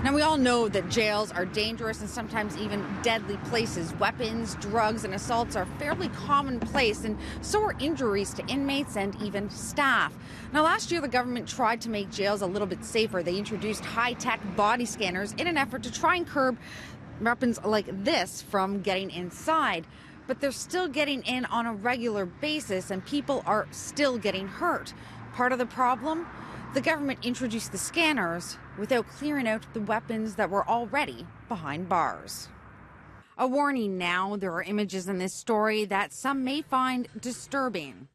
Now, we all know that jails are dangerous and sometimes even deadly places. Weapons, drugs, and assaults are fairly commonplace, and so are injuries to inmates and even staff. Now, last year, the government tried to make jails a little bit safer. They introduced high-tech body scanners in an effort to try and curb weapons like this from getting inside. But they're still getting in on a regular basis, and people are still getting hurt. Part of the problem? The government introduced the scanners without clearing out the weapons that were already behind bars. A warning now, there are images in this story that some may find disturbing.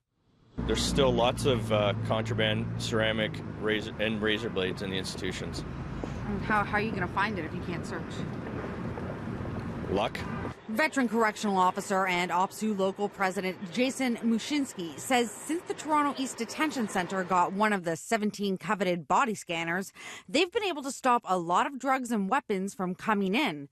There's still lots of contraband, ceramic, razor blades in the institutions. And how are you going to find it if you can't search? Luck. Veteran correctional officer and OPSU local president Jason Mushinsky says since the Toronto East Detention Centre got one of the 17 coveted body scanners, they've been able to stop a lot of drugs and weapons from coming in.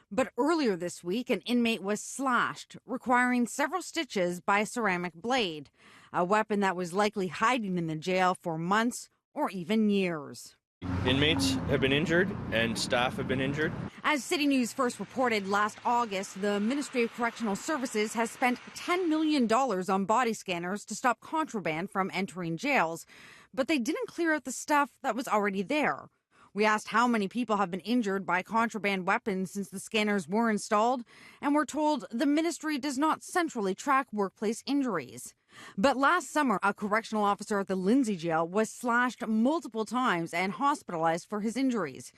But earlier this week, an inmate was slashed, requiring several stitches by a ceramic blade, a weapon that was likely hiding in the jail for months or even years. Inmates have been injured and staff have been injured. As City News first reported last August, the Ministry of Correctional Services has spent $10 million on body scanners to stop contraband from entering jails, but they didn't clear out the stuff that was already there. We asked how many people have been injured by contraband weapons since the scanners were installed, and we're told the ministry does not centrally track workplace injuries. But last summer, a correctional officer at the Lindsay jail was slashed multiple times and hospitalized for his injuries.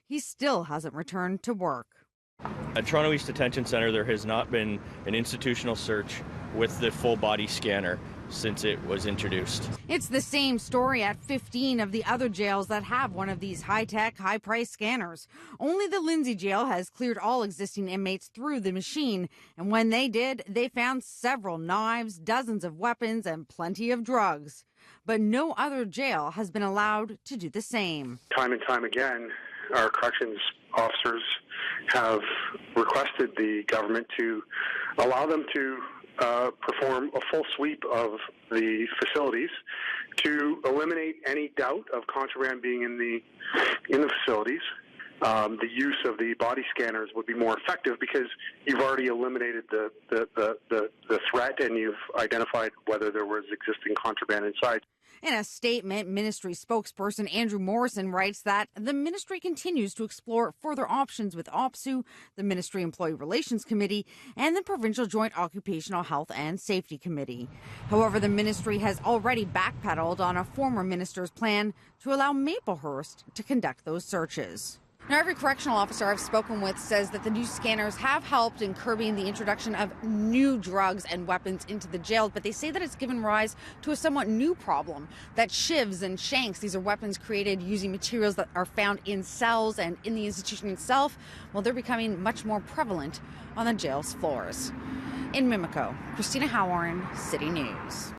He still hasn't returned to work. At Toronto East Detention Centre, there has not been an institutional search with the full body scanner since it was introduced. It's the same story at 15 of the other jails that have one of these high-tech, high-priced scanners. Only the Lindsay jail has cleared all existing inmates through the machine, and when they did, they found several knives, dozens of weapons, and plenty of drugs. But no other jail has been allowed to do the same. Time and time again, our corrections officers have requested the government to allow them to perform a full sweep of the facilities to eliminate any doubt of contraband being in the facilities. The use of the body scanners would be more effective because you've already eliminated the threat and you've identified whether there was existing contraband inside. In a statement, ministry spokesperson Andrew Morrison writes that the ministry continues to explore further options with OPSU, the Ministry Employee Relations Committee, and the Provincial Joint Occupational Health and Safety Committee. However, the ministry has already backpedaled on a former minister's plan to allow Maplehurst to conduct those searches. Now, every correctional officer I've spoken with says that the new scanners have helped in curbing the introduction of new drugs and weapons into the jails, but they say that it's given rise to a somewhat new problem, that shivs and shanks, these are weapons created using materials that are found in cells and in the institution itself, well, they're becoming much more prevalent on the jail's floors. In Mimico, Christina Howarn, City News.